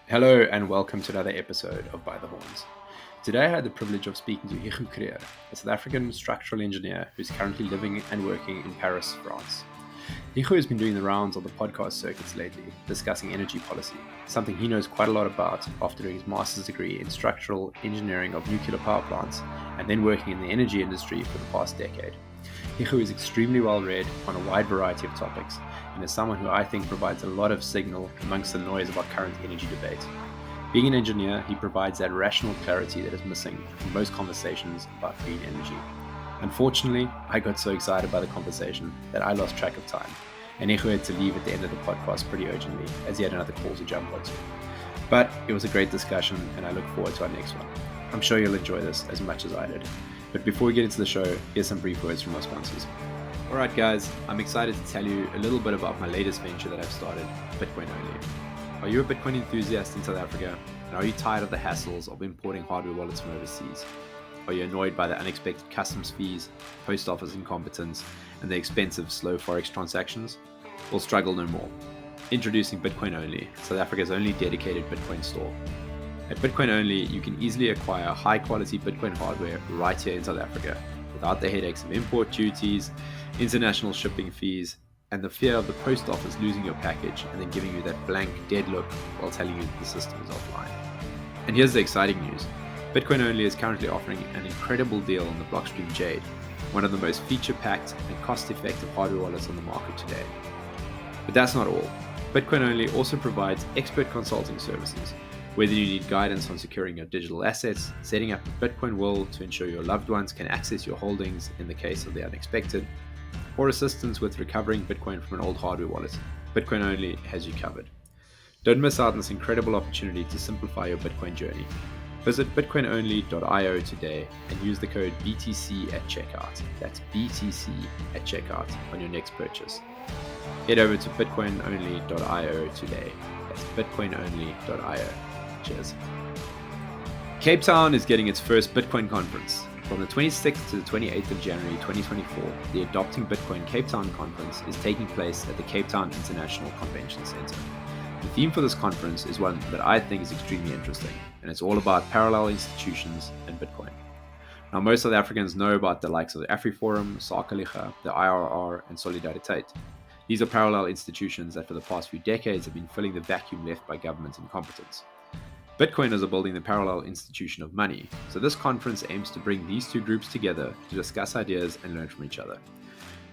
Hello and welcome to another episode of By the Horns. Today I had the privilege of speaking to Hügo Krüger, a South African structural engineer who's currently living and working in Paris, France. Hügo has been doing the rounds on the podcast circuits lately, discussing energy policy, something he knows quite a lot about after doing his master's degree in structural engineering of nuclear power plants and then working in the energy industry for the past decade. Hügo is extremely well read on a wide variety of topics and is someone who I think provides a lot of signal amongst the noise of our current energy debate. Being an engineer, he provides that rational clarity that is missing from most conversations about green energy. Unfortunately, I got so excited by the conversation that I lost track of time, and Hügo had to leave at the end of the podcast pretty urgently as he had another call to jump onto. But it was a great discussion, and I look forward to our next one. I'm sure you'll enjoy this as much as I did. But before we get into the show, here's some brief words from our sponsors. Alright guys, I'm excited to tell you a little bit about my latest venture that I've started, Bitcoin Only. Are you a Bitcoin enthusiast in South Africa? And are you tired of the hassles of importing hardware wallets from overseas? Are you annoyed by the unexpected customs fees, post office incompetence, and the expensive slow forex transactions? Well, struggle no more. Introducing Bitcoin Only, South Africa's only dedicated Bitcoin store. At Bitcoin Only, you can easily acquire high-quality Bitcoin hardware right here in South Africa, without the headaches of import duties, international shipping fees, and the fear of the post office losing your package and then giving you that blank, dead look while telling you the system is offline. And here's the exciting news. Bitcoin Only is currently offering an incredible deal on the Blockstream Jade, one of the most feature-packed and cost-effective hardware wallets on the market today. But that's not all. Bitcoin Only also provides expert consulting services. Whether you need guidance on securing your digital assets, setting up a Bitcoin will to ensure your loved ones can access your holdings in the case of the unexpected, or assistance with recovering Bitcoin from an old hardware wallet, Bitcoin Only has you covered. Don't miss out on this incredible opportunity to simplify your Bitcoin journey. Visit bitcoinonly.io today and use the code BTC at checkout. That's BTC at checkout on your next purchase. Head over to bitcoinonly.io today. That's bitcoinonly.io. Cheers. Cape Town is getting its first Bitcoin conference. From the 26th to the 28th of January 2024, the Adopting Bitcoin Cape Town conference is taking place at the Cape Town International Convention Center. The theme for this conference is one that I think is extremely interesting, and it's all about parallel institutions and Bitcoin. Now, most South Africans know about the likes of the AfriForum, Sakeliga, the IRR, and Solidariteit. These are parallel institutions that for the past few decades have been filling the vacuum left by government incompetence. Bitcoiners are building the parallel institution of money, so this conference aims to bring these two groups together to discuss ideas and learn from each other.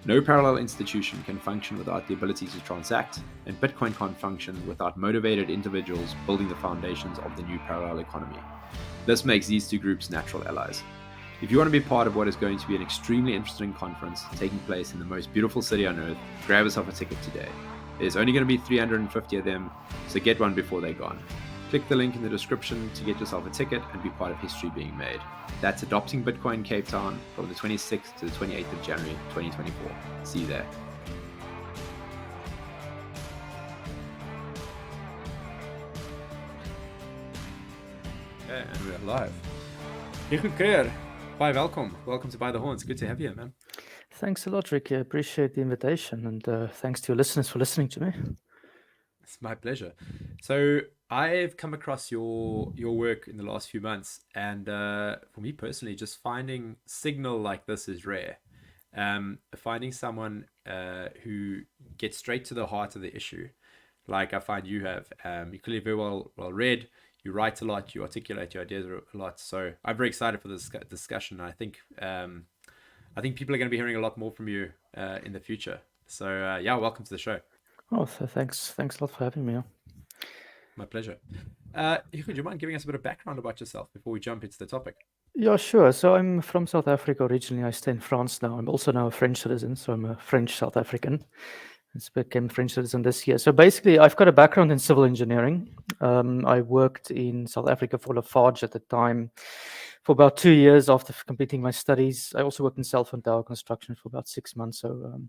No parallel institution can function without the ability to transact, and Bitcoin can't function without motivated individuals building the foundations of the new parallel economy. This makes these two groups natural allies. If you want to be part of what is going to be an extremely interesting conference taking place in the most beautiful city on earth, grab yourself a ticket today. There's only going to be 350 of them, so get one before they're gone. Click the link in the description to get yourself a ticket and be part of history being made. That's Adopting Bitcoin Cape Town from the 26th to the 28th of January 2024. See you there. Okay, and we're live. Hügo Krüger, bye, welcome. Welcome to By the Horns. Good to have you, man. Thanks a lot, Ricky. I appreciate the invitation, and thanks to your listeners for listening to me. It's my pleasure. So I've come across your work in the last few months, and for me personally, just finding signal like this is rare. Finding someone who gets straight to the heart of the issue, like I find you have. You're clearly very well read. You write a lot. You articulate your ideas a lot. So I'm very excited for this discussion. I think people are going to be hearing a lot more from you in the future. So yeah, welcome to the show. Oh, thanks a lot for having me. My pleasure. Hügo, do you mind giving us a bit of background about yourself before we jump into the topic? Yeah, sure. So I'm from South Africa originally. I stay in France now. I'm also now a French citizen, so I'm a French South African. I became a French citizen this year. So basically, I've got a background in civil engineering. I worked in South Africa for Lafarge at the time for about 2 years after completing my studies. I also worked in cell-phone tower construction for about 6 months, so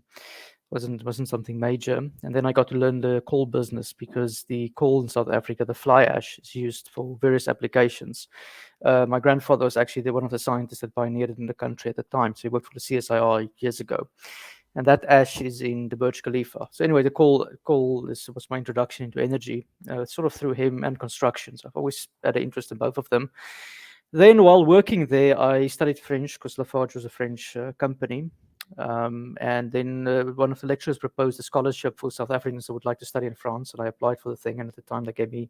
wasn't something major. And then I got to learn the coal business because the coal in South Africa, the fly ash, is used for various applications. My grandfather was actually one of the scientists that pioneered it in the country at the time, so he worked for the CSIR years ago. and that ash is in the Burj Khalifa. So anyway, the Cole this was my introduction into energy, sort of through him and construction. So I've always had an interest in both of them. Then while working there, I studied French because Lafarge was a French company. And then one of the lecturers proposed a scholarship for South Africans who would like to study in France, and I applied for the thing. And at the time, they gave me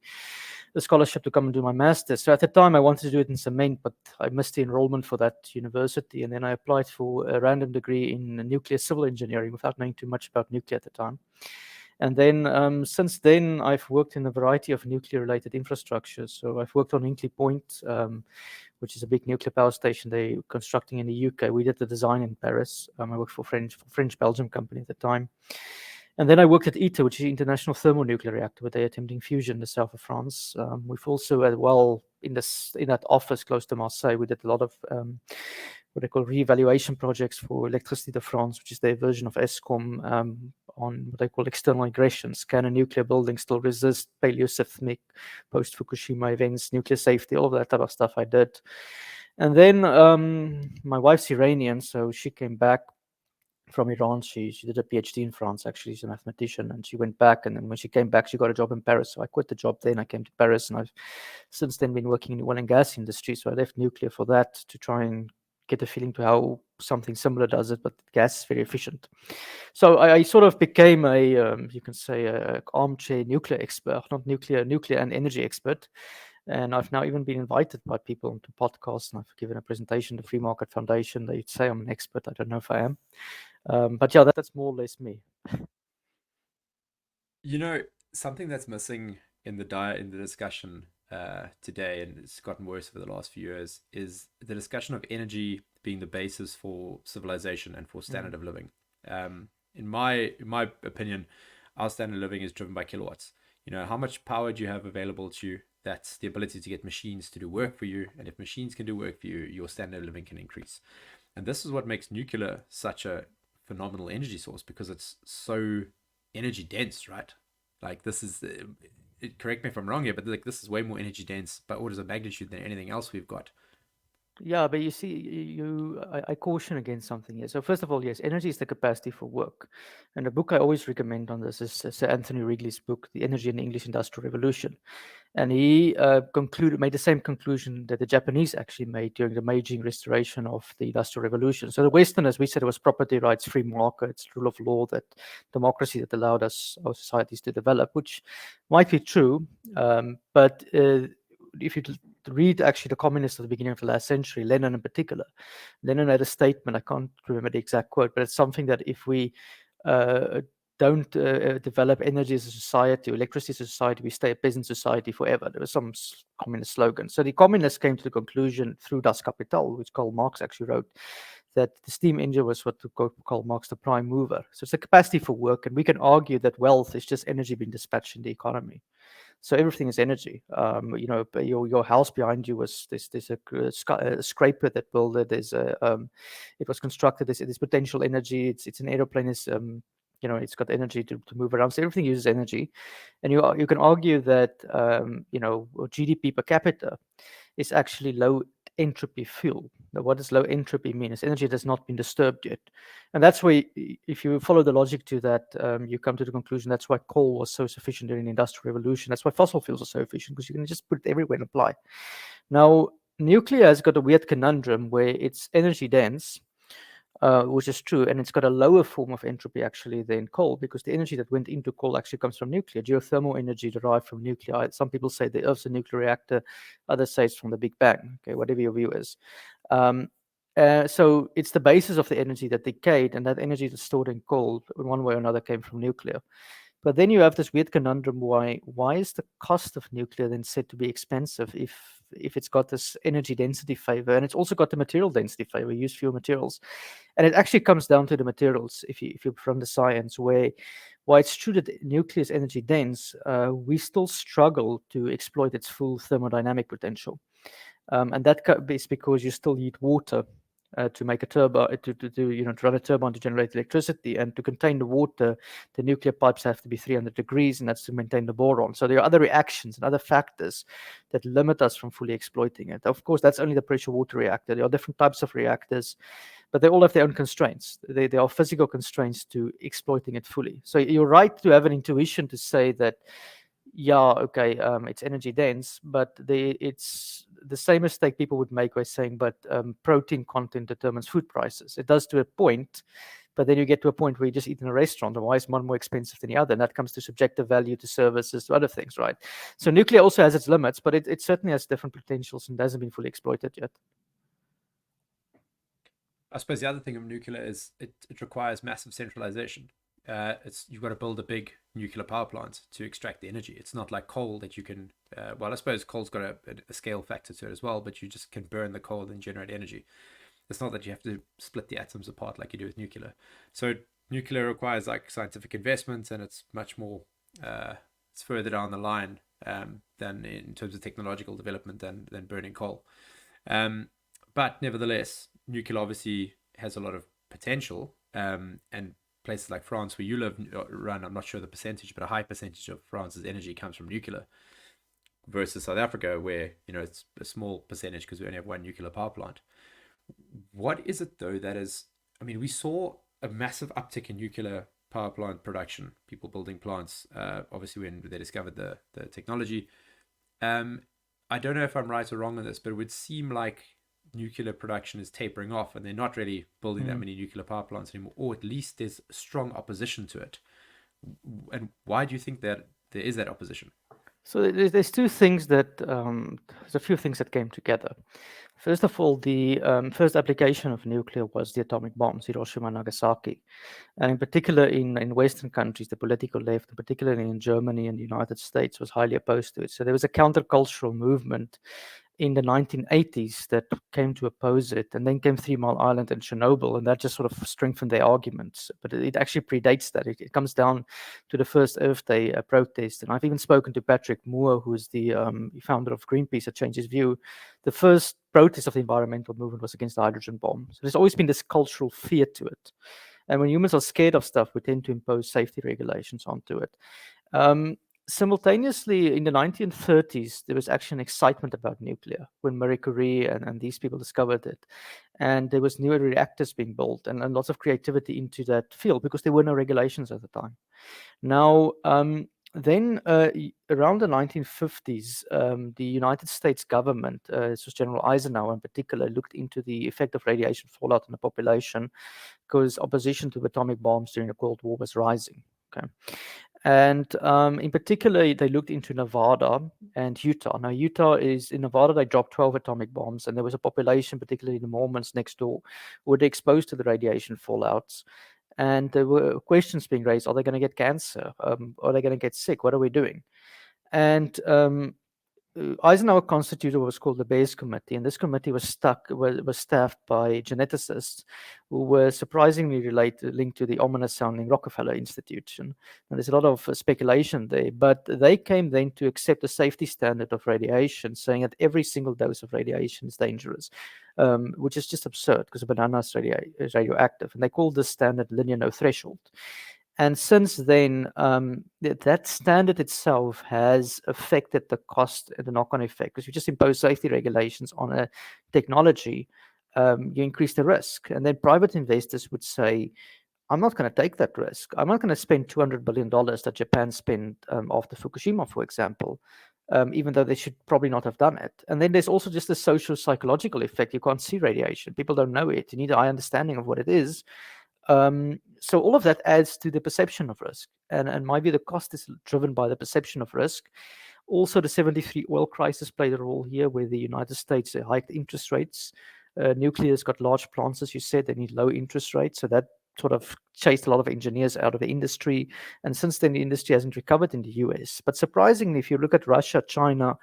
the scholarship to come and do my master's. So at the time, I wanted to do it in cement, but I missed the enrollment for that university. And then I applied for a random degree in nuclear civil engineering without knowing too much about nuclear at the time. And then since then, I've worked in a variety of nuclear-related infrastructures. So I've worked on Hinkley Point, which is a big nuclear power station they're constructing in the UK. We did the design in Paris. I worked for French-Belgium company at the time. And then I worked at ITER, which is the International Thermonuclear Reactor, where they're attempting fusion in the south of France. We've also, in that office close to Marseille, we did a lot of what they call re-evaluation projects for Electricité de France, which is their version of ESCOM, on what they call external aggressions. Can a nuclear building still resist paleoseismic post-Fukushima events, nuclear safety, all of that type of stuff I did. And then my wife's Iranian, so she came back from Iran. She did a PhD in France, actually. She's a mathematician, and she went back, and then when she came back, she got a job in Paris. So I quit the job then. I came to Paris, and I've since then been working in the oil and gas industry. So I left nuclear for that to try and get a feeling to how something similar does it, but gas is very efficient. So I sort of became you can say, a armchair nuclear expert, not nuclear and energy expert. And I've now even been invited by people onto podcasts, and I've given a presentation to Free Market Foundation. They say I'm an expert. I don't know if I am. But yeah, that's more or less me. Something that's missing in the discussion today, and it's gotten worse over the last few years, is the discussion of energy being the basis for civilization and for standard of living. In my opinion, our standard of living is driven by kilowatts. How much power do you have available to you? That's the ability to get machines to do work for you. And if machines can do work for you, your standard of living can increase. And this is what makes nuclear such a phenomenal energy source, because it's so energy dense, right? Like this is, correct me if I'm wrong here, but like this is way more energy dense by orders of magnitude than anything else we've got. Yeah, but you see, I caution against something here. So first of all, yes, energy is the capacity for work. And the book I always recommend on this is Sir Anthony Wrigley's book, The Energy and the English Industrial Revolution. And he made the same conclusion that the Japanese actually made during the Meiji restoration of the Industrial Revolution. So the Westerners, we said it was property rights, free markets, rule of law, that democracy that allowed our societies to develop, which might be true. But if you read actually the communists at the beginning of the last century, Lenin in particular, Lenin had a statement, I can't remember the exact quote, but it's something that if we don't develop energy as a society, or electricity as a society, we stay a peasant society forever. There was some communist slogan. So the communists came to the conclusion through Das Kapital, which Karl Marx actually wrote, that the steam engine was what to call Marx the prime mover. So it's a capacity for work, and we can argue that wealth is just energy being dispatched in the economy. So everything is energy. Your house behind you was there's a scraper that built it. It was constructed. There's potential energy. It's an aeroplane. It's got energy to move around. So everything uses energy, and you can argue that GDP per capita is actually low entropy fuel. Now, what does low entropy mean? It's energy that's not been disturbed yet. And that's why, if you follow the logic to that, you come to the conclusion that's why coal was so sufficient during the Industrial Revolution. That's why fossil fuels are so efficient, because you can just put it everywhere and apply. Now, nuclear has got a weird conundrum where it's energy dense, which is true, and it's got a lower form of entropy actually than coal, because the energy that went into coal actually comes from nuclear, geothermal energy derived from nuclear. Some people say the Earth's a nuclear reactor, others say it's from the Big Bang. Okay, whatever your view is. So it's the basis of the energy that decayed, and that energy that's stored in coal, in one way or another, came from nuclear. But then you have this weird conundrum: why is the cost of nuclear then said to be expensive if it's got this energy density favor, and it's also got the material density favor, use fewer materials? And it actually comes down to the materials. If you from the science, why it's true that nuclear is energy dense, we still struggle to exploit its full thermodynamic potential. And that is because you still need water to make a turbine, to run a turbine to generate electricity, and to contain the water, the nuclear pipes have to be 300 degrees, and that's to maintain the boron. So there are other reactions and other factors that limit us from fully exploiting it. Of course, that's only the pressure water reactor. There are different types of reactors, but they all have their own constraints. There are physical constraints to exploiting it fully. So you're right to have an intuition to say that, yeah, okay, it's energy dense, but it's the same mistake people would make by saying, but protein content determines food prices. It does to a point, but then you get to a point where you just eat in a restaurant, and why is one more expensive than the other? And that comes to subjective value, to services, to other things, right? So nuclear also has its limits, but it certainly has different potentials and hasn't been fully exploited yet. I suppose the other thing of nuclear is it requires massive centralization. You've got to build a big nuclear power plant to extract the energy. It's not like coal that you can. Well, I suppose coal's got a scale factor to it as well, but you just can burn the coal and generate energy. It's not that you have to split the atoms apart like you do with nuclear. So nuclear requires like scientific investment, and it's much more. It's further down the line than in terms of technological development than burning coal. But nevertheless, nuclear obviously has a lot of potential, and places like France, where you live, run, I'm not sure the percentage, but a high percentage of France's energy comes from nuclear, versus South Africa, where it's a small percentage because we only have one nuclear power plant. What is it though that is? I mean, we saw a massive uptick in nuclear power plant production, people building plants, obviously when they discovered the technology. I don't know if I'm right or wrong on this, but it would seem like nuclear production is tapering off, and they're not really building that many nuclear power plants anymore, or at least there's strong opposition to it. And why do you think that there is that opposition? So there's two things there's a few things that came together. First of all, the first application of nuclear was the atomic bombs, Hiroshima and Nagasaki. And in particular, in Western countries, the political left, particularly in Germany and the United States, was highly opposed to it. So there was a countercultural movement in the 1980s that came to oppose it. And then came 3 Mile Island and Chernobyl, and that just sort of strengthened their arguments. But it actually predates that. It comes down to the first Earth Day protest. And I've even spoken to Patrick Moore, who is the founder of Greenpeace, that changed his view. The first protest of the environmental movement was against the hydrogen bomb. So there's always been this cultural fear to it. And when humans are scared of stuff, we tend to impose safety regulations onto it. Simultaneously, in the 1930s, there was actually an excitement about nuclear when Marie Curie and these people discovered it. And there was new reactors being built and lots of creativity into that field because there were no regulations at the time. Now, then around the 1950s, the United States government, this was General Eisenhower in particular, looked into the effect of radiation fallout on the population because opposition to atomic bombs during the Cold War was rising. Okay. And in particular, they looked into Nevada and Utah. Now, in Nevada, they dropped 12 atomic bombs, and there was a population, particularly the Mormons next door, who were exposed to the radiation fallouts. And there were questions being raised: are they going to get cancer? Are they going to get sick? What are we doing? And Eisenhower constituted what was called the Bears Committee, and this committee was staffed by geneticists who were surprisingly linked to the ominous-sounding Rockefeller Institution. And there's a lot of speculation there, but they came then to accept a safety standard of radiation, saying that every single dose of radiation is dangerous, which is just absurd because a banana is radioactive, and they called this standard linear no threshold. And since then, that standard itself has affected the cost and the knock-on effect. Because you just impose safety regulations on a technology, you increase the risk. And then private investors would say, I'm not going to take that risk. I'm not going to spend $200 billion that Japan spent after Fukushima, for example, even though they should probably not have done it. And then there's also just the social psychological effect. You can't see radiation. People don't know it. You need a high understanding of what it is. So all of that adds to the perception of risk. And my view, the cost is driven by the perception of risk. Also, the 73 oil crisis played a role here, where the United States hiked interest rates. Nuclear's got large plants, as you said, they need low interest rates. So that sort of chased a lot of engineers out of the industry. And since then, the industry hasn't recovered in the US. But surprisingly, if you look at Russia, China,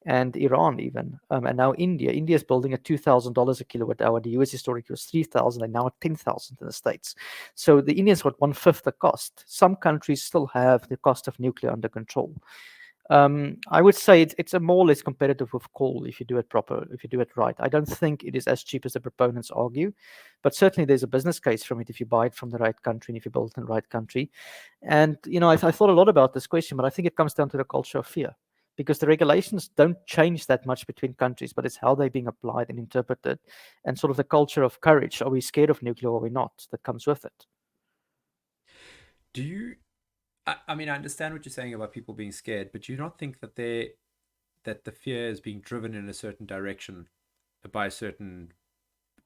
and Iran even, and now India. India is building at $2,000 a kilowatt hour. The US historically was 3,000, and now at 10,000 in the States. So the Indians got 1/5 the cost. Some countries still have the cost of nuclear under control. I would say it's a more or less competitive with coal if you do it proper, if you do it right. I don't think it is as cheap as the proponents argue, but certainly there's a business case from it if you buy it from the right country and if you build it in the right country. And I thought a lot about this question, but I think it comes down to the culture of fear, because the regulations don't change that much between countries, but it's how they're being applied and interpreted, and sort of the culture of courage. Are we scared of nuclear or are we not? That comes with it. Do you? I mean, I understand what you're saying about people being scared, but do you not think that the fear is being driven in a certain direction by certain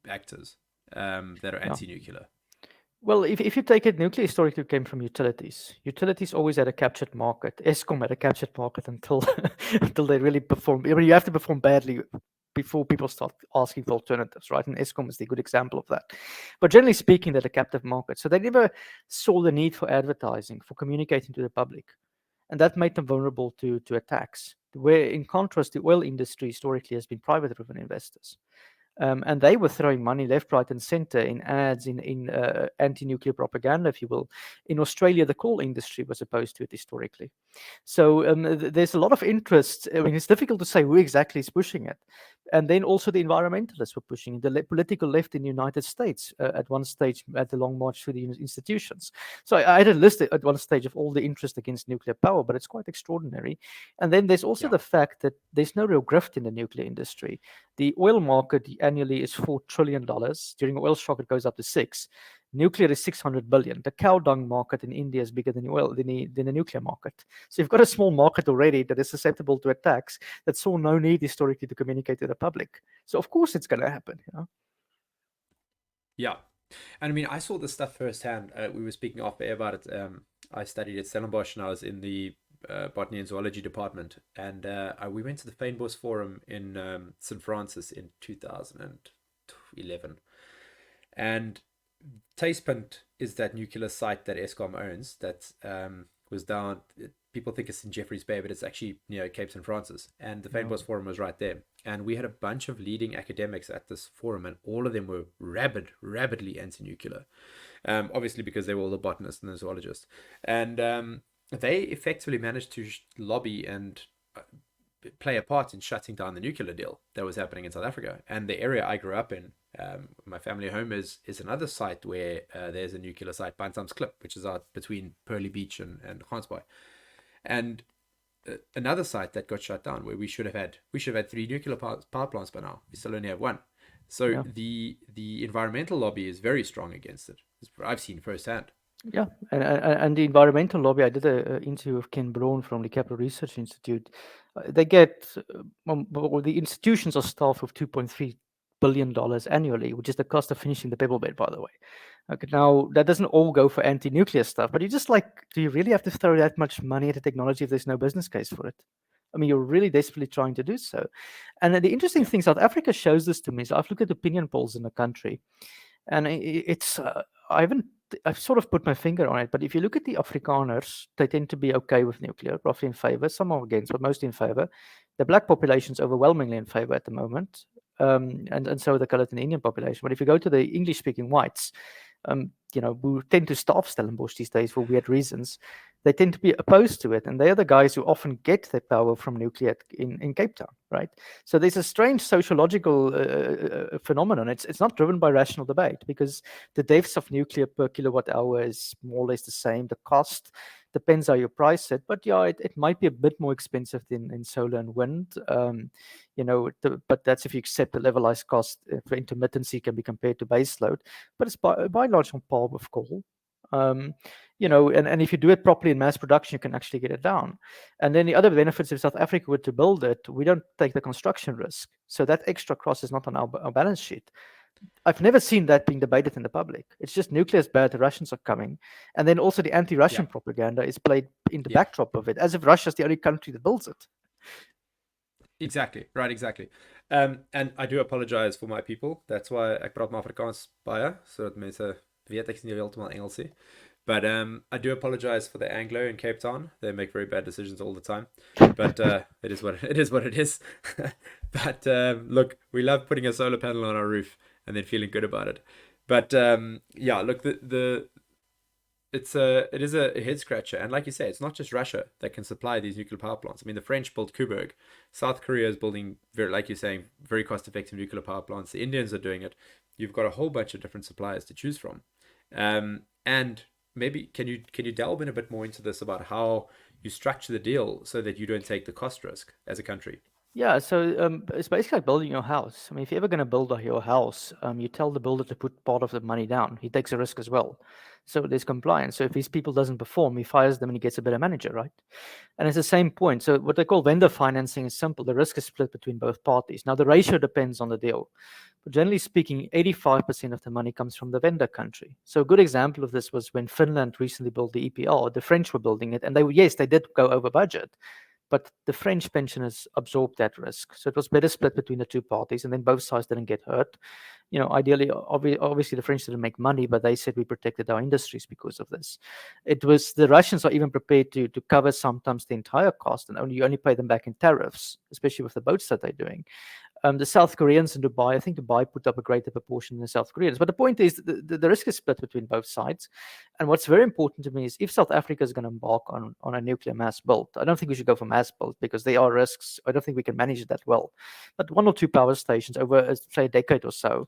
actors that are Yeah. anti-nuclear? Well, if you take it, nuclear historically came from utilities. Utilities always had a captured market. Eskom had a captured market until until they really perform. I mean, you have to perform badly before people start asking for alternatives, right? And Eskom is the good example of that. But generally speaking, they're a captive market. So they never saw the need for advertising, for communicating to the public. And that made them vulnerable to attacks. Where, in contrast, the oil industry historically has been private driven investors. And they were throwing money left, right, and center in ads, in anti-nuclear propaganda, if you will. In Australia, the coal industry was opposed to it historically. So there's a lot of interest. I mean, it's difficult to say who exactly is pushing it. And then also the environmentalists were pushing it. The political left in the United States at one stage had the long march through the institutions. So I had a list at one stage of all the interest against nuclear power, but it's quite extraordinary. And then there's also Yeah. the fact that there's no real grift in the nuclear industry. The oil market annually is $4 trillion. During the oil shock, it goes up to six. Nuclear is 600 billion. The cow dung market in India is bigger than the nuclear market. So you've got a small market already that is susceptible to attacks that saw no need historically to communicate to the public. So of course it's going to happen. Yeah. And I mean, I saw this stuff firsthand. We were speaking off air about it. I studied at Stellenbosch and I was in the botany and zoology department. And we went to the Fynbos Forum in St. Francis in 2011. And Tasepunt is that nuclear site that Eskom owns that was down. People think it's in Jeffreys Bay, but it's actually near Cape St. Francis. And the Fynbos Forum was right there. And we had a bunch of leading academics at this forum, and all of them were rabidly anti-nuclear. Obviously, because they were all the botanists and the zoologists. And they effectively managed to lobby and play a part in shutting down the nuclear deal that was happening in South Africa. And the area I grew up in, my family home is another site where there's a nuclear site, Bantam's Klip, which is out between Pearly Beach and Gansbaai. And another site that got shut down where we should have had 3 nuclear power plants by now. We still only have 1. So the environmental lobby is very strong against it. I've seen firsthand. Yeah, and the environmental lobby, I did an interview with Ken Braun from the Capital Research Institute. They get, well, the institutions are staffed with $2.3 billion annually, which is the cost of finishing the pebble bed, by the way. Okay, now that doesn't all go for anti-nuclear stuff, but you just do you really have to throw that much money at a technology if there's no business case for it? I mean, you're really desperately trying to do so. And the interesting thing, South Africa shows this to me. So I've looked at opinion polls in the country, and it's I've sort of put my finger on it, but if you look at the Afrikaners, they tend to be okay with nuclear, roughly in favor. Some are against, but mostly in favor. The black population is overwhelmingly in favor at the moment, and so the colored and Indian population. But if you go to the English-speaking whites, who tend to starve Stellenbosch these days for weird reasons, they tend to be opposed to it, and they are the guys who often get their power from nuclear in Cape Town, right? So there's a strange sociological phenomenon. It's not driven by rational debate, because the deaths of nuclear per kilowatt hour is more or less the same. The cost depends how you price it, but yeah, it might be a bit more expensive than in solar and wind. But that's if you accept the levelized cost for intermittency can be compared to base load, but it's by and large on par with coal. And if you do it properly in mass production, you can actually get it down. And then the other benefits, if South Africa were to build it, we don't take the construction risk. So that extra cost is not on our balance sheet. I've never seen that being debated in the public. It's just nuclear is bad, the Russians are coming. And then also the anti-Russian propaganda is played in the backdrop of it, as if Russia's the only country that builds it. Exactly, right, exactly. And I do apologize for my people. That's why ek praat maar Afrikaans baie, sodat mense weet ek is nie heeltemal Engels nie. But I do apologize for the Anglo in Cape Town. They make very bad decisions all the time. But it is what it is. But look, we love putting a solar panel on our roof and then feeling good about it. But look, it is a head scratcher, and like you say, it's not just Russia that can supply these nuclear power plants. I mean, the French built Kuberg, South Korea is building very, like you're saying, very cost-effective nuclear power plants. The Indians are doing it. You've got a whole bunch of different suppliers to choose from, and maybe can you delve in a bit more into this about how you structure the deal so that you don't take the cost risk as a country? Yeah, so it's basically like building your house. I mean, if you're ever going to build your house, you tell the builder to put part of the money down. He takes a risk as well. So there's compliance. So if these people doesn't perform, he fires them and he gets a better manager, right? And it's the same point. So what they call vendor financing is simple. The risk is split between both parties. Now the ratio depends on the deal. But generally speaking, 85% of the money comes from the vendor country. So a good example of this was when Finland recently built the EPR. The French were building it, and they did go over budget, but the French pensioners absorbed that risk. So it was better split between the two parties, and then both sides didn't get hurt. Ideally, obviously the French didn't make money, but they said we protected our industries because of this. It was the Russians are even prepared to cover sometimes the entire cost, and you only pay them back in tariffs, especially with the boats that they're doing. The South Koreans in Dubai, I think Dubai put up a greater proportion than the South Koreans. But the point is, the risk is split between both sides. And what's very important to me is if South Africa is going to embark on a nuclear mass build, I don't think we should go for mass build because there are risks. I don't think we can manage it that well. But one or two power stations over, say, a decade or so,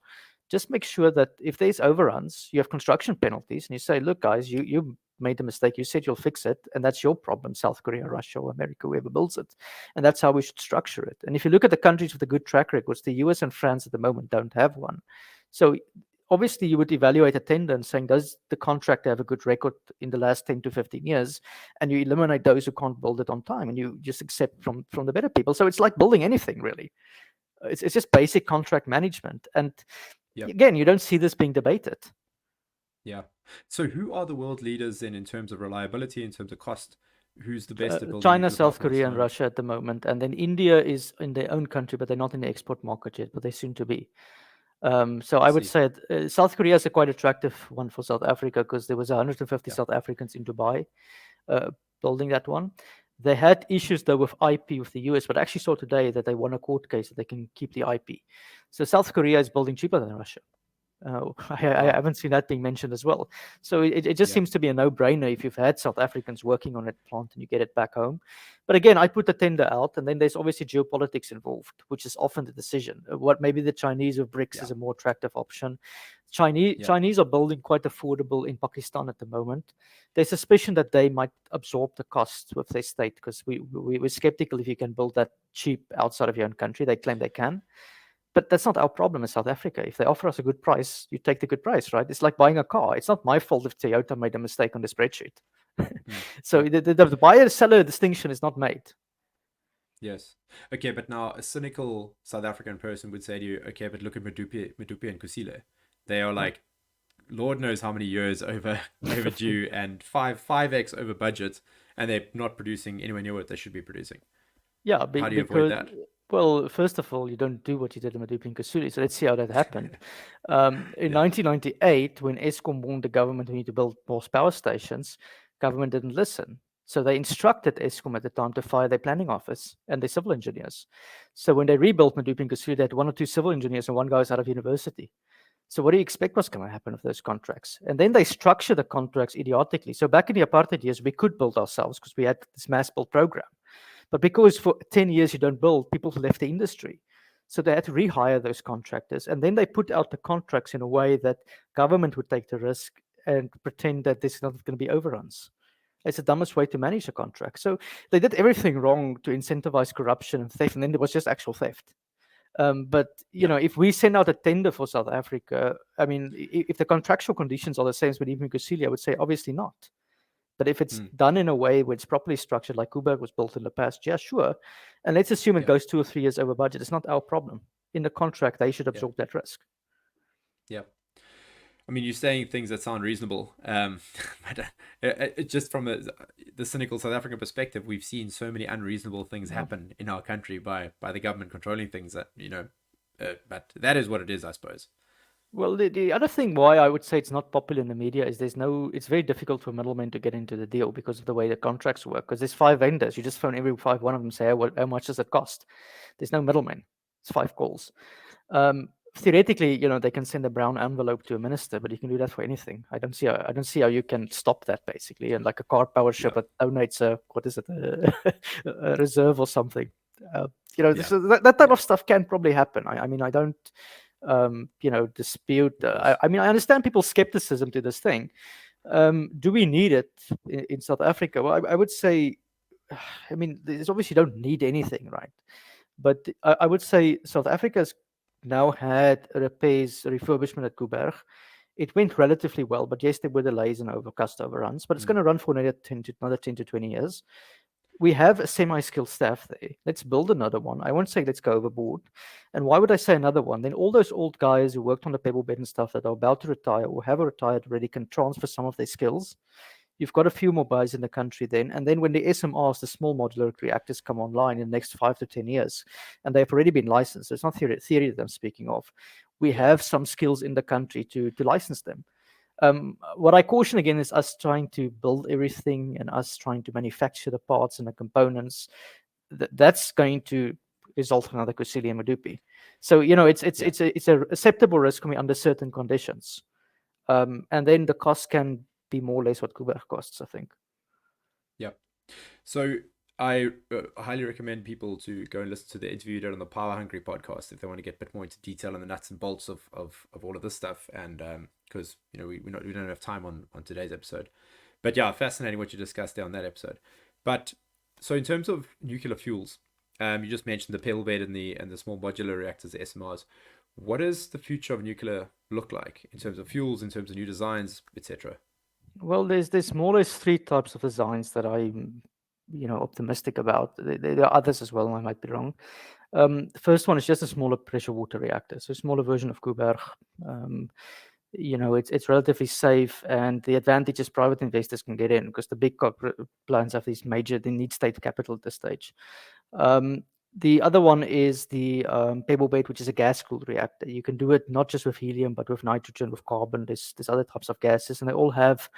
just make sure that if there's overruns, you have construction penalties, and you say, look, guys, you made a mistake. You said you'll fix it, and that's your problem, South Korea, Russia, or America, whoever builds it. And that's how we should structure it. And if you look at the countries with a good track records, the US and France at the moment don't have one. So obviously you would evaluate a tender and saying, does the contractor have a good record in the last 10 to 15 years? And you eliminate those who can't build it on time, and you just accept from the better people. So it's like building anything, really. It's just basic contract management. And again, you don't see this being debated. Yeah. So who are the world leaders in terms of reliability, in terms of cost? Who's the best at building China, nuclear power South plants Korea, at the and moment? Russia at the moment. And then India is in their own country, but they're not in the export market yet, but they soon to be. So I would say South Korea is a quite attractive one for South Africa because there was 150 South Africans in Dubai building that one. They had issues though with IP with the US, but I actually saw today that they won a court case that they can keep the IP. So South Korea is building cheaper than Russia. I haven't seen that being mentioned as well. So it just seems to be a no-brainer if you've had South Africans working on that plant and you get it back home. But again, I put the tender out, and then there's obviously geopolitics involved, which is often the decision. What maybe the Chinese with BRICS is a more attractive option. Chinese are building quite affordable in Pakistan at the moment. There's suspicion that they might absorb the costs with their state because we're skeptical if you can build that cheap outside of your own country. They claim they can. But that's not our problem in South Africa. If they offer us a good price, you take the good price, right? It's like buying a car. It's not my fault if Toyota made a mistake on the spreadsheet. So the buyer-seller distinction is not made. Yes. Okay, but now a cynical South African person would say to you, okay, but look at Medupi and Kusile. They are like, Lord knows how many years overdue and 5x over budget, and they're not producing anywhere near what they should be producing. Yeah, how do you avoid that? Well, first of all, you don't do what you did in Medupi and Kusile. So let's see how that happened. In 1998, when Eskom warned the government we need to build more power stations, government didn't listen. So they instructed Eskom at the time to fire their planning office and their civil engineers. So when they rebuilt Medupi and Kusile, they had one or two civil engineers and one guy was out of university. So what do you expect was going to happen with those contracts? And then they structure the contracts idiotically. So back in the apartheid years, we could build ourselves because we had this mass build program. But because for 10 years you don't build, people left the industry. So they had to rehire those contractors. And then they put out the contracts in a way that government would take the risk and pretend that there's not going to be overruns. It's the dumbest way to manage a contract. So they did everything wrong to incentivize corruption and theft. And then there was just actual theft. But if we send out a tender for South Africa, I mean, if the contractual conditions are the same as with even Kusile, I would say obviously not. But if it's done in a way where it's properly structured, like Kuberg was built in the past, yeah, sure. And let's assume it goes 2 or 3 years over budget. It's not our problem. In the contract, they should absorb that risk. Yeah. I mean, you're saying things that sound reasonable. But just from the cynical South African perspective, we've seen so many unreasonable things happen in our country by the government controlling things that, but that is what it is, I suppose. Well, the other thing why I would say it's not popular in the media is it's very difficult for middlemen to get into the deal because of the way the contracts work. Because there's 5 vendors. You just phone every 5, one of them say, how much does it cost? There's no middleman. It's 5 calls. theoretically, they can send a brown envelope to a minister, but you can do that for anything. I don't see how you can stop that, basically. And like a car powered ship Yeah. that donates what is it, a reserve or something. Yeah. That type Yeah. of stuff can probably happen. I mean, I don't, dispute. Of course. I mean, I understand people's skepticism to this thing. Do we need it in South Africa? Well, I would say, I mean, there's obviously don't need anything, right? But I would say South Africa's now had repairs, refurbishment at Kuberg. It went relatively well, but yes, there were delays and cost overruns. But it's going to run for another 10 to 20 years. We have a semi-skilled staff there. Let's build another one. I won't say let's go overboard. And why would I say another one? Then all those old guys who worked on the pebble bed and stuff that are about to retire or have retired already can transfer some of their skills. You've got a few more guys in the country then. And then when the SMRs, the small modular reactors, come online in the next 5 to 10 years, and they've already been licensed, so it's not theory that I'm speaking of, we have some skills in the country to license them. What I caution again is us trying to build everything and us trying to manufacture the parts and the components. That's going to result in another Kusile and Medupi. So it's a acceptable risk when we're under certain conditions, and then the cost can be more or less what Kuberg costs, I think. Yeah. So I highly recommend people to go and listen to the interview you did on the Power Hungry podcast if they want to get a bit more into detail on the nuts and bolts of all of this stuff. And because we don't have time on today's episode, but yeah, fascinating what you discussed there on that episode. But so in terms of nuclear fuels, you just mentioned the pebble bed and the small modular reactors, the SMRs. What does the future of nuclear look like in terms of fuels, in terms of new designs, etc.? Well, there's more or less three types of designs that I'm optimistic about. There are others as well, and I might be wrong. The first one is just a smaller pressure water reactor, so a smaller version of Kuberg. It's relatively safe, and the advantage is private investors can get in because the big plants have these major, they need state capital at this stage. The other one is the pebble bed, which is a gas-cooled reactor. You can do it not just with helium, but with nitrogen, with carbon. There's other types of gases, and they all have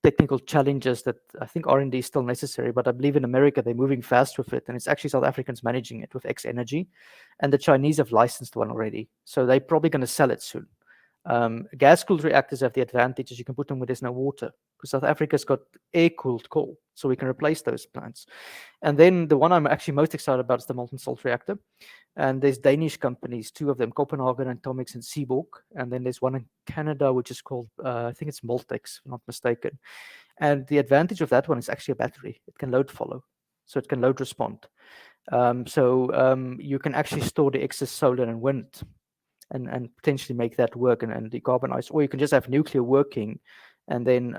technical challenges that I think R&D is still necessary. But I believe in America, they're moving fast with it, and it's actually South Africans managing it with X Energy, and the Chinese have licensed one already. So they're probably going to sell it soon. Gas-cooled reactors have the advantage is you can put them where there's no water, because South Africa's got air-cooled coal, so we can replace those plants. And then the one I'm actually most excited about is the molten salt reactor. And there's Danish companies, two of them, Copenhagen Atomics and Seaborg. And then there's one in Canada, which is called, I think it's Moltex, if I'm not mistaken. And the advantage of that one is actually a battery. It can load follow, so it can load respond. You can actually store the excess solar and wind and potentially make that work and decarbonize, or you can just have nuclear working, and then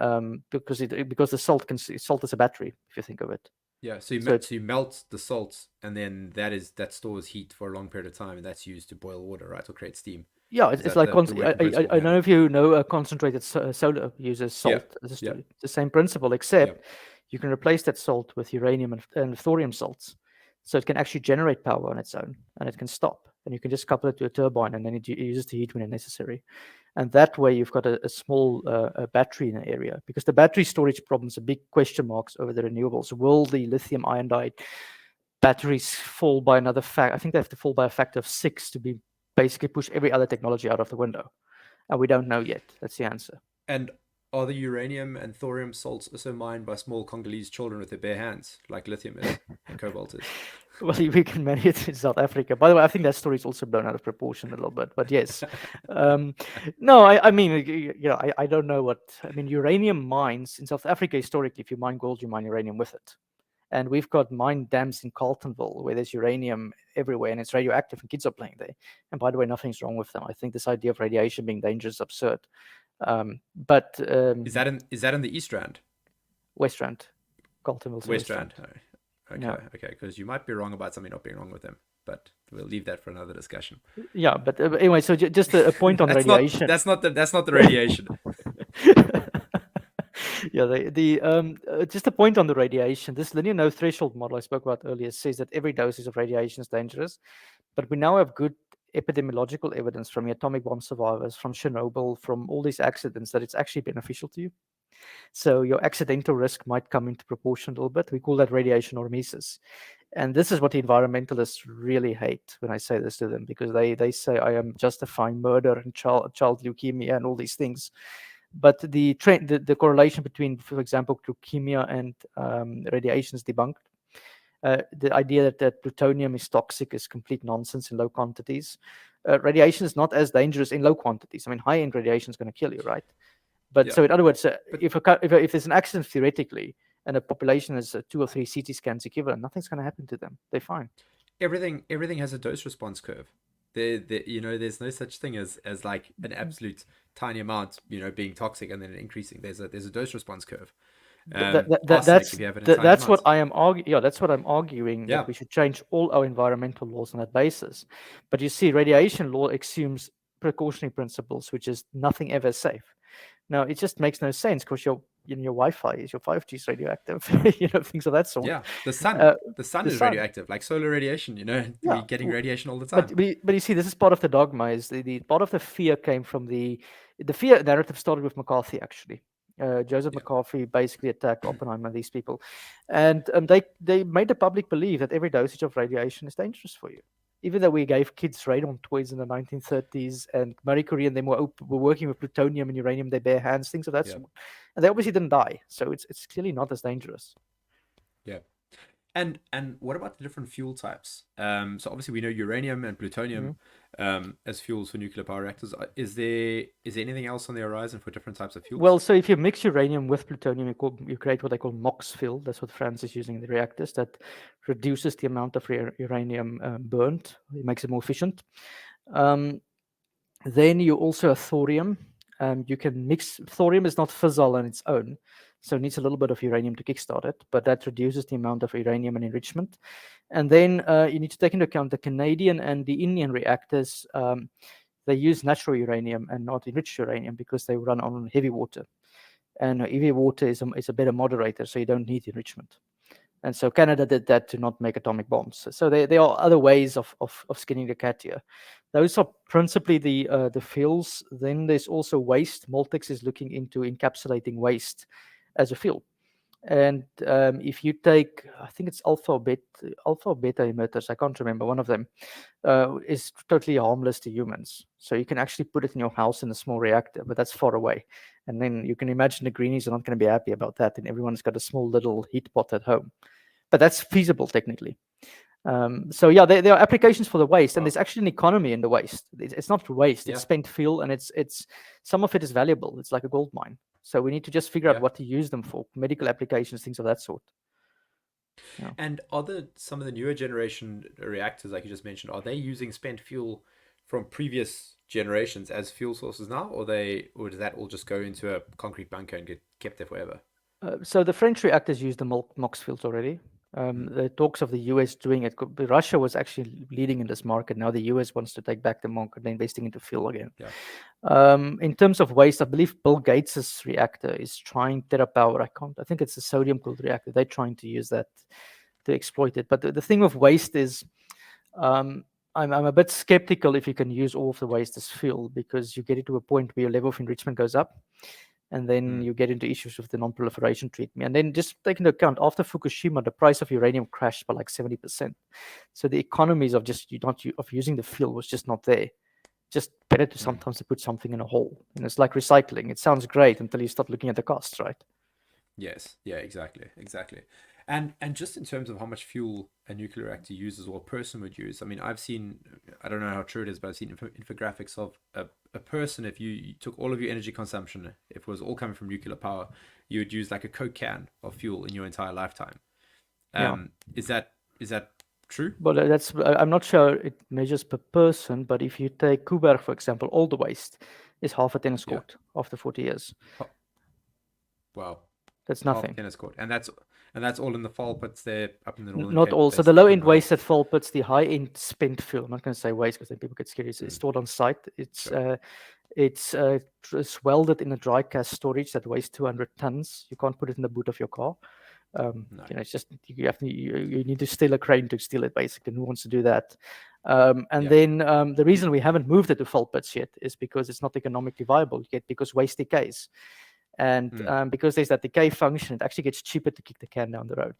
because the salt is a battery, if you think of it. Yeah, so you melt the salt, and then that stores heat for a long period of time, and that's used to boil water, right, or create steam. Yeah, it's like I don't know if you know a concentrated soda uses salt. It's the same principle, except you can replace that salt with uranium and thorium salts, so it can actually generate power on its own, and it can stop. And you can just couple it to a turbine, and then it uses the heat when necessary. And that way, you've got a small battery in the area, because the battery storage problems are big question marks over the renewables. Will the lithium iodide batteries fall by another factor? I think they have to fall by a factor of 6 to be basically push every other technology out of the window. And we don't know yet. That's the answer. And are the uranium and thorium salts also mined by small Congolese children with their bare hands, like lithium is and cobalt is? Well, we can manage it in South Africa. By the way, I think that story's also blown out of proportion a little bit, but yes. No, I mean, I don't know what, I mean, uranium mines in South Africa, historically, if you mine gold, you mine uranium with it. And we've got mine dams in Carletonville where there's uranium everywhere and it's radioactive and kids are playing there. And by the way, nothing's wrong with them. I think this idea of radiation being dangerous is absurd. Is that in the East Rand? West Rand. Carletonville. West Rand. Okay, because you might be wrong about something not being wrong with them, but we'll leave that for another discussion. Yeah, but anyway, so just a point on radiation. That's not the radiation. Yeah, just a point on the radiation. This linear no threshold model I spoke about earlier says that every dosage of radiation is dangerous, but we now have good epidemiological evidence from the atomic bomb survivors, from Chernobyl, from all these accidents that it's actually beneficial to you. So your accidental risk might come into proportion a little bit. We call that radiation hormesis. And this is what the environmentalists really hate when I say this to them, because they say I am justifying murder and child leukemia and all these things. But the correlation between, for example, leukemia and radiation is debunked. The idea that plutonium is toxic is complete nonsense in low quantities. Radiation is not as dangerous in low quantities. I mean, high-end radiation is going to kill you, right? But so in other words, if there's an accident theoretically, and a population has 2 or 3 CT scans equivalent, nothing's going to happen to them. They're fine. Everything has a dose response curve. There's no such thing as like an absolute tiny amount, being toxic and then increasing. There's a dose response curve. Arsenic, if you have it in tiny That's what amounts. I am arguing. Yeah, that's what I'm arguing. Yeah. That we should change all our environmental laws on that basis. But you see, radiation law assumes precautionary principles, which is nothing ever safe. Now, it just makes no sense because your Wi-Fi is your 5G is radioactive, things of that sort. Yeah, the sun is radioactive, like solar radiation. We're getting radiation all the time. But you see, this is part of the dogma. Is the part of the fear came from the fear narrative started with McCarthy, actually. Joseph McCarthy basically attacked Oppenheimer, these people, and they made the public believe that every dosage of radiation is dangerous for you. Even though we gave kids radon toys in the 1930s, and Marie Curie and them were working with plutonium and uranium, their bare hands, things of that sort, and they obviously didn't die. So it's clearly not as dangerous. Yeah. And what about the different fuel types? So obviously we know uranium and plutonium as fuels for nuclear power reactors. Is there anything else on the horizon for different types of fuels? Well, so if you mix uranium with plutonium, you create what they call MOX fuel. That's what France is using in the reactors. That reduces the amount of uranium burnt. It makes it more efficient. Then you also have thorium. You can mix. Thorium is not fissile on its own, so it needs a little bit of uranium to kickstart it, but that reduces the amount of uranium and enrichment. And then you need to take into account the Canadian and the Indian reactors. They use natural uranium and not enriched uranium because they run on heavy water. And heavy water is a better moderator, so you don't need enrichment. And so Canada did that to not make atomic bombs. So there are other ways of skinning the cat here. Those are principally the fuels. Then there's also waste. Moltex is looking into encapsulating waste as a fuel. And if you take, I think it's alpha or beta emitters, I can't remember, one of them is totally harmless to humans. So you can actually put it in your house in a small reactor, but that's far away. And then you can imagine the greenies are not going to be happy about that. And everyone's got a small little heat pot at home. But that's feasible technically. So yeah, there are applications for the waste, and there's actually an economy in the waste. It's not waste; it's spent fuel, and it's some of it is valuable. It's like a gold mine. So we need to just figure out what to use them for, medical applications, things of that sort. Yeah. And some of the newer generation reactors, like you just mentioned, are they using spent fuel from previous generations as fuel sources now, or does that all just go into a concrete bunker and get kept there forever? So the French reactors use the MOX fields already. The talks of the US doing it. Russia was actually leading in this market. Now the US wants to take back the market. They're investing into fuel again. In terms of waste, I believe Bill Gates's reactor is trying TerraPower. I think it's a sodium-cooled reactor. They're trying to use that to exploit it. But the thing with waste is, I'm a bit skeptical if you can use all of the waste as fuel, because you get it to a point where your level of enrichment goes up. And then you get into issues with the non-proliferation treatment. And then just take into account, after Fukushima, the price of uranium crashed by like 70%. So the economies of using the fuel was just not there. Just better to sometimes to put something in a hole. And it's like recycling. It sounds great until you start looking at the costs, right? Yes. Yeah, exactly. And just in terms of how much fuel a nuclear reactor uses, or a person would use, I mean, I don't know how true it is, but I've seen infographics of a person, if you took all of your energy consumption, if it was all coming from nuclear power, you would use like a Coke can of fuel in your entire lifetime. Is that true? Well, I'm not sure it measures per person, but if you take Kuiberg, for example, all the waste is half a tennis court after 40 years. Wow. That's nothing. Tennis court. And that's all in the fall pits there up in the Northern Not Cape. all. So the low-end waste at fall pits, the high-end spent fuel, I'm not going to say waste because then people get scared. It's stored on site. It's welded in a dry cast storage that weighs 200 tons. You can't put it in the boot of your car. It's just you need to steal a crane to steal it, basically. Who wants to do that? Then the reason we haven't moved it to fall pits yet is because it's not economically viable yet, because waste decays. And because there's that decay function, it actually gets cheaper to kick the can down the road.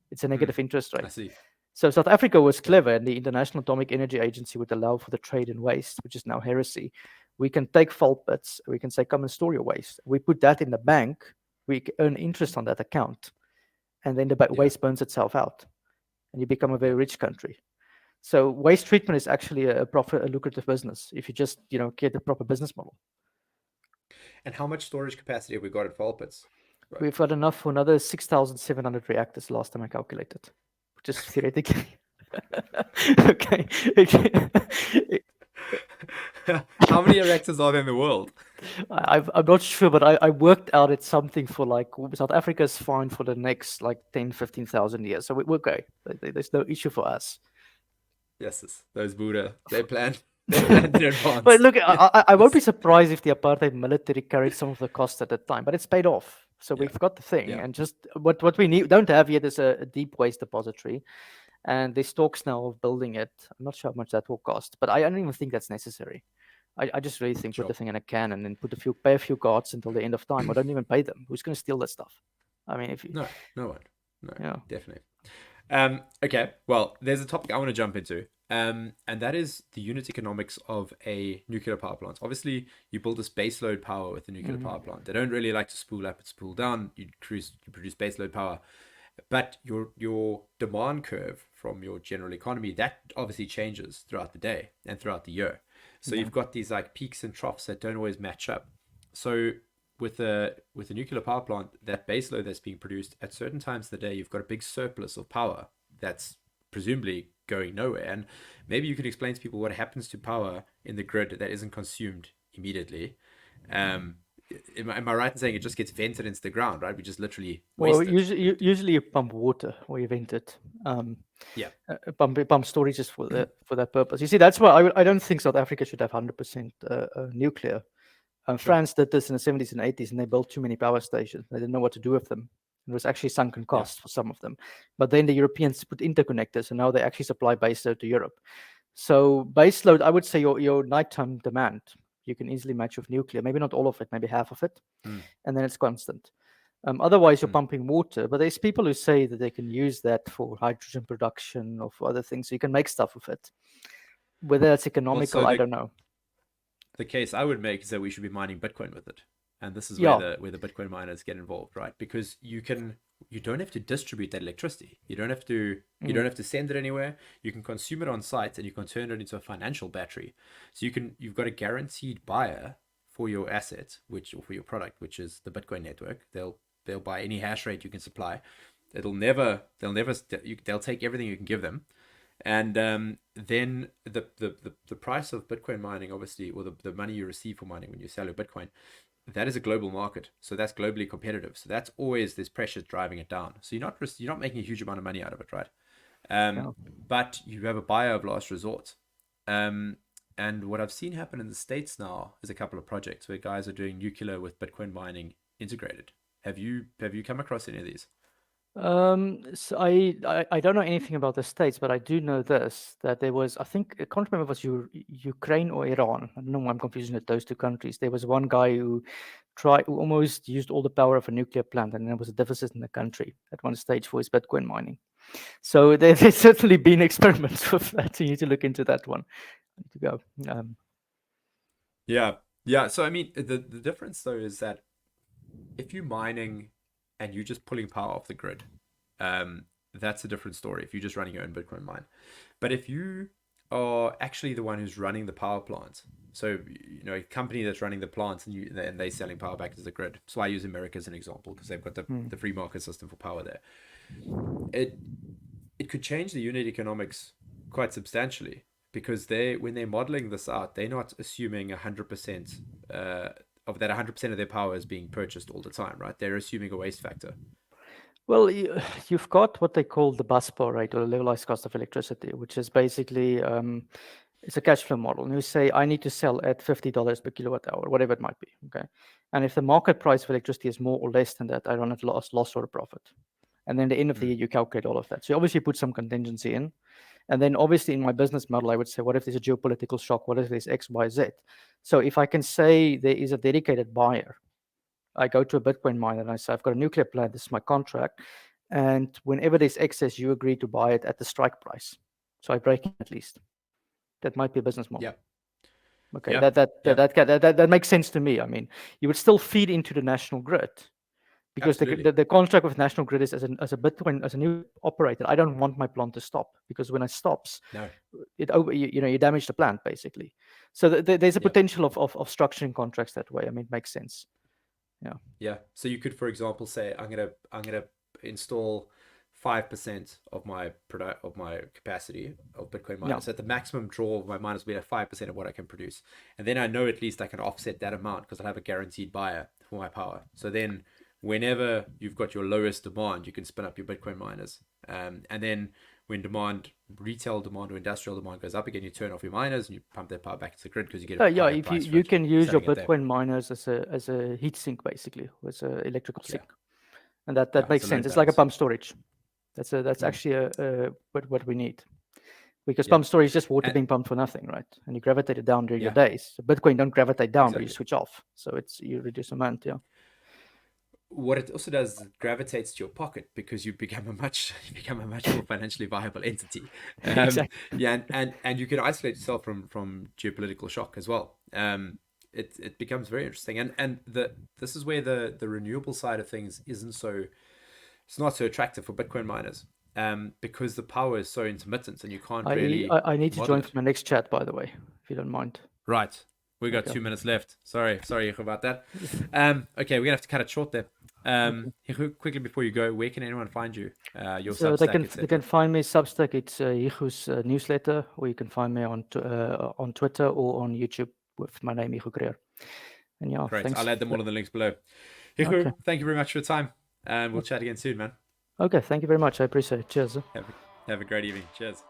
It's a negative interest rate. I see. So South Africa was clever, and the International Atomic Energy Agency would allow for the trade in waste, which is now heresy. We can take fault bits, we can say, come and store your waste. We put that in the bank, we earn interest on that account, and then the waste burns itself out, and you become a very rich country. So waste treatment is actually a lucrative business if you just get the proper business model. And how much storage capacity have we got at fault pits? Right. We've got enough for another 6,700 reactors last time I calculated, which is theoretically okay. How many reactors are there in the world? I'm not sure, but I worked out it's something for like South Africa is fine for the next like 10, 15,000 years. So we're okay. There's no issue for us. Yes, those Buddha, they planned in advance. But look, I won't be surprised if the apartheid military carried some of the cost at the time, but it's paid off. So we've got the thing, and just what we don't have yet is a deep waste depository. And there's talks now of building it. I'm not sure how much that will cost, but I don't even think that's necessary. I just really think put the thing in a can and then pay a few guards until the end of time, or don't even pay them. Who's going to steal that stuff? I mean, if you... no one, definitely. Okay, well, there's a topic I want to jump into, and that is the unit economics of a nuclear power plant. Obviously, you build this baseload power with a nuclear power plant. They don't really like to spool up and spool down. You produce baseload power. But your demand curve from your general economy, that obviously changes throughout the day and throughout the year. So you've got these like peaks and troughs that don't always match up. So with a nuclear power plant, that base load that's being produced at certain times of the day, you've got a big surplus of power that's presumably going nowhere. And maybe you could explain to people what happens to power in the grid that isn't consumed immediately. Am I right in saying it just gets vented into the ground, right? We just literally waste it. Usually you pump water or you vent it. Pump storages for that purpose. You see, that's why I don't think South Africa should have 100% nuclear. France did this in the 70s and 80s, and they built too many power stations. They didn't know what to do with them. It was actually sunken cost for some of them. But then the Europeans put interconnectors, and now they actually supply baseload to Europe. So baseload, I would say your nighttime demand, you can easily match with nuclear. Maybe not all of it, maybe half of it, and then it's constant. Otherwise, you're pumping water. But there's people who say that they can use that for hydrogen production or for other things. So you can make stuff with it. Whether it's economical, I don't know. The case I would make is that we should be mining Bitcoin with it. And this is where the Bitcoin miners get involved, right? Because you don't have to distribute that electricity. You don't have to send it anywhere. You can consume it on site, and you can turn it into a financial battery. So you've got a guaranteed buyer for your asset, or for your product, which is the Bitcoin network. They'll buy any hash rate you can supply. They'll take everything you can give them. And then the price of Bitcoin mining, obviously, or the money you receive for mining when you sell your Bitcoin, that is a global market. So that's globally competitive. So that's always, there's pressure driving it down. So you're not making a huge amount of money out of it, right? But you have a buyer of last resort. And what I've seen happen in the States now is a couple of projects where guys are doing nuclear with Bitcoin mining integrated. Have you come across any of these? So I don't know anything about the States, but I do know this, that there was, I think, I can't remember if it was Ukraine or Iran. I don't know why I'm confusing with those two countries. There was one guy who almost used all the power of a nuclear plant, and there was a deficit in the country at one stage for his Bitcoin mining. So there's certainly been experiments with that. You need to look into that one. I need to go. Yeah. So I mean, the difference though is that if you're mining and you're just pulling power off the grid, that's a different story if you're just running your own Bitcoin mine. But if you are actually the one who's running the power plant, so a company that's running the plants and they're selling power back to the grid. So I use America as an example because they've got the free market system for power there. It could change the unit economics quite substantially, because when they're modeling this out, they're not assuming 100% of that 100% of their power is being purchased all the time, right? They're assuming a waste factor. Well, you've got what they call the busbar rate, or the levelized cost of electricity, which is basically it's a cash flow model. And you say, I need to sell at $50 per kilowatt hour, whatever it might be. Okay, and if the market price of electricity is more or less than that, I run at loss or a profit. And then at the end of the year, you calculate all of that. So you obviously put some contingency in. And then obviously in my business model, I would say, what if there's a geopolitical shock? What if there's X, Y, Z? So if I can say there is a dedicated buyer, I go to a Bitcoin miner and I say, I've got a nuclear plant, this is my contract. and whenever there's excess, you agree to buy it at the strike price. So I break in at least. That might be a business model. Yeah. Okay, Yeah. that makes sense to me. I mean, you would still feed into the national grid, because the contract with national grid is as a Bitcoin, as a new operator, I don't want my plant to stop, because when it stops, No. you damage the plant basically. So there's a potential of structuring contracts that way. I mean, it makes sense. Yeah. Yeah. So you could, for example, say I'm gonna install 5% of my capacity of Bitcoin miners. So at the maximum draw of my miners will be at 5% of what I can produce, and then I know at least I can offset that amount because I have a guaranteed buyer for my power. So then, whenever you've got your lowest demand, you can spin up your Bitcoin miners, and then when retail demand or industrial demand goes up again, you turn off your miners and you pump that power back to the grid because you get a higher price. If you can use your Bitcoin miners as a heat sink, basically, with an electrical sink, and that makes sense. It's like a pump storage. That's actually what we need, because pump storage is just water being pumped for nothing, right? And you gravitate it down during the days. So Bitcoin don't gravitate down, but you switch off. So you reduce amount. Yeah. What it also does is it gravitates to your pocket, because you become a much more financially viable entity. Exactly. Yeah, and you can isolate yourself from geopolitical shock as well. It becomes very interesting, and this is where the renewable side of things it's not so attractive for Bitcoin miners, because the power is so intermittent and you can't really. I need to join for my next chat, by the way, if you don't mind. Right. We got 2 minutes left. Sorry about that. Okay, we're gonna have to cut it short there. Quickly before you go, where can anyone find you? Your Substack, they can find me Substack. It's Hügo's newsletter, or you can find me on Twitter or on YouTube with my name, Hügo Krüger. And yeah, great. thanks. I'll add them all in the links below. Hügo, thank you very much for your time, and we'll chat again soon, man. Okay, thank you very much. I appreciate it. Cheers. Have a great evening. Cheers.